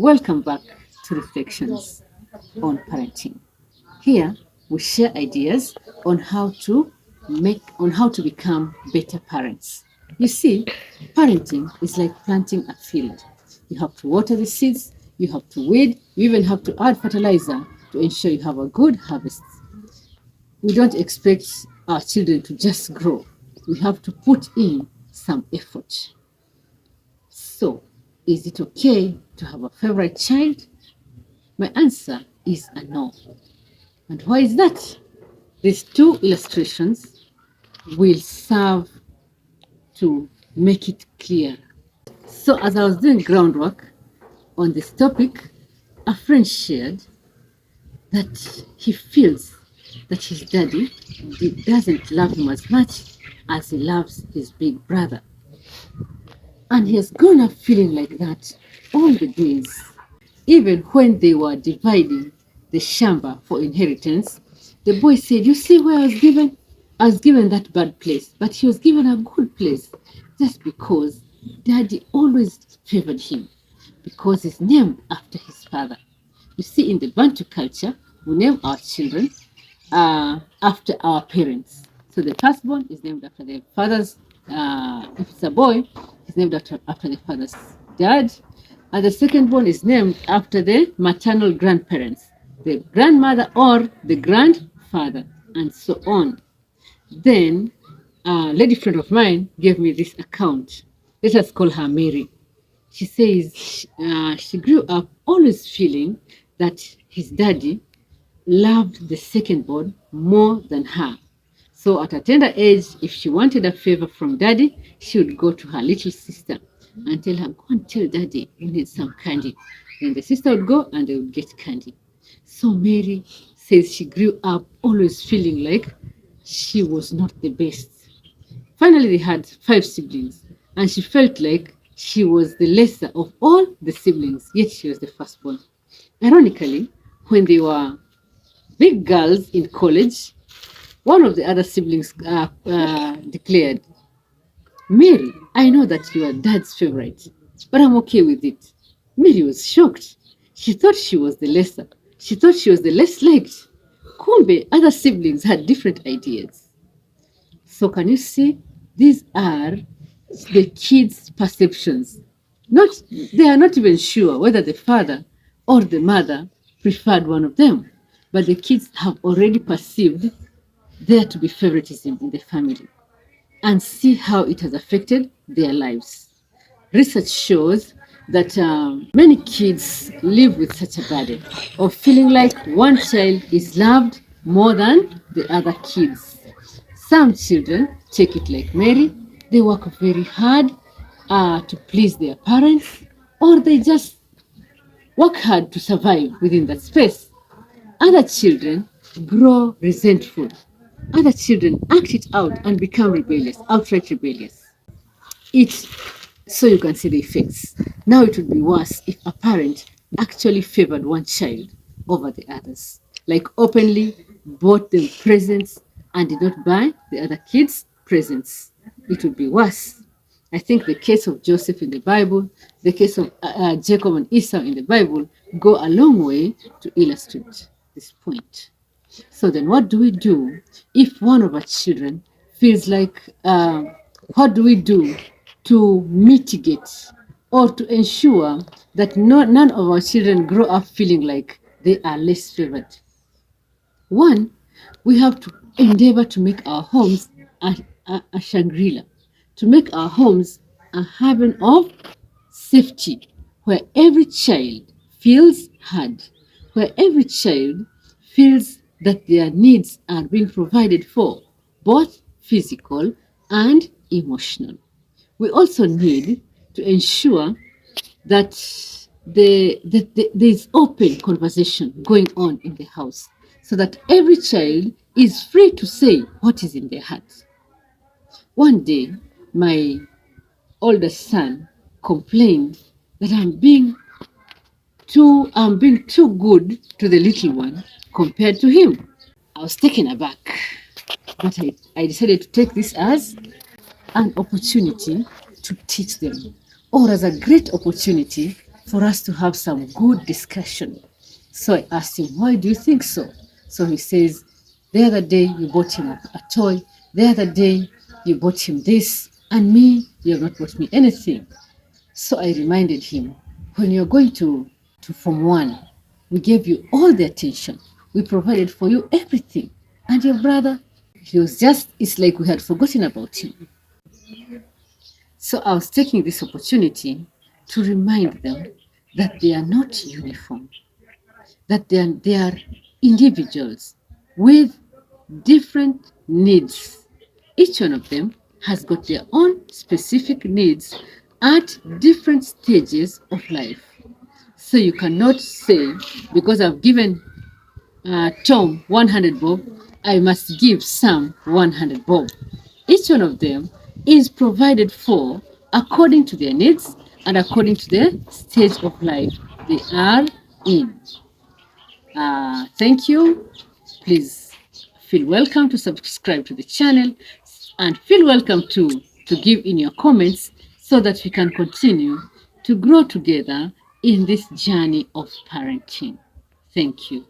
Welcome back to Reflections on Parenting. Here we share ideas on how to become better parents. You see, parenting is like planting a field. You have to water the seeds, you have to weed, you even have to add fertilizer to ensure you have a good harvest. We don't expect our children to just grow. We have to put in some effort. So, is it okay to have a favorite child? My answer is a no. And why is that? These two illustrations will serve to make it clear. So, as I was doing groundwork on this topic, a friend shared that he feels that his daddy doesn't love him as much as he loves his big brother. And he has grown up feeling like that all the days. Even when they were dividing the shamba for inheritance, the boy said, "You see where I was given? I was given that bad place, but he was given a good place just because daddy always favored him because he's named after his father." You see, in the Bantu culture, we name our children after our parents. So the firstborn is named after the father's, if it's a boy, he's named after the father's dad. And the secondborn is named after the maternal grandparents, the grandmother or the grandfather, and so on. Then a lady friend of mine gave me this account. Let us call her Mary. She says she grew up always feeling that his daddy loved the second born more than her. So at a tender age, if she wanted a favor from daddy, she would go to her little sister and tell her, "Go and tell daddy you need some candy." Then the sister would go and they would get candy. So Mary says she grew up always feeling like she was not the best. Finally, they had five siblings, and she felt like she was the lesser of all the siblings, yet she was the firstborn. Ironically, when they were big girls in college, one of the other siblings declared, "Mary, I know that you are dad's favorite, but I'm okay with it." Mary was shocked. She thought she was the lesser. She thought she was the less liked. Kumbe, other siblings had different ideas. So can you see? These are the kids' perceptions. Not, they are not even sure whether the father or the mother preferred one of them, but the kids have already perceived there to be favoritism in the family and see how it has affected their lives. Research shows that many kids live with such a burden of feeling like one child is loved more than the other kids. Some children take it like Mary, they work very hard to please their parents, or they just work hard to survive within that space. Other children grow resentful. Other children act it out and become rebellious, outright rebellious. It so you can see the effects. Now it would be worse if a parent actually favored one child over the others, like openly bought them presents and did not buy the other kids presents. It would be worse. I think the case of Joseph in the Bible, the case of Jacob and Esau in the Bible go a long way to illustrate this point. So then what do we do if one of our children feels like, what do we do to mitigate or to ensure that none of our children grow up feeling like they are less favored? One, we have to endeavor to make our homes a Shangri-La, to make our homes a haven of safety, where every child feels heard, where every child feels that their needs are being provided for, both physical and emotional. We also need to ensure that there is open conversation going on in the house so that every child is free to say what is in their heart. One day, my oldest son complained that I'm being too good to the little one compared to him. I was taken aback, but I decided to take this as an opportunity to teach them, or as a great opportunity for us to have some good discussion. So I asked him, why do you think so? So he says, the other day you bought him a toy, the other day you bought him this, and me, you have not bought me anything. So I reminded him, when you're going to Form 1, we gave you all the attention. We provided for you everything. And your brother, he was just, it's like we had forgotten about him. So I was taking this opportunity to remind them that they are not uniform, that they are individuals with different needs. Each one of them has got their own specific needs at different stages of life. So you cannot say, because I've given Tom 100 bob, I must give Sam 100 bob. Each one of them is provided for according to their needs and according to the stage of life they are in. Thank you. Please feel welcome to subscribe to the channel and feel welcome to give in your comments so that we can continue to grow together in this journey of parenting. Thank you.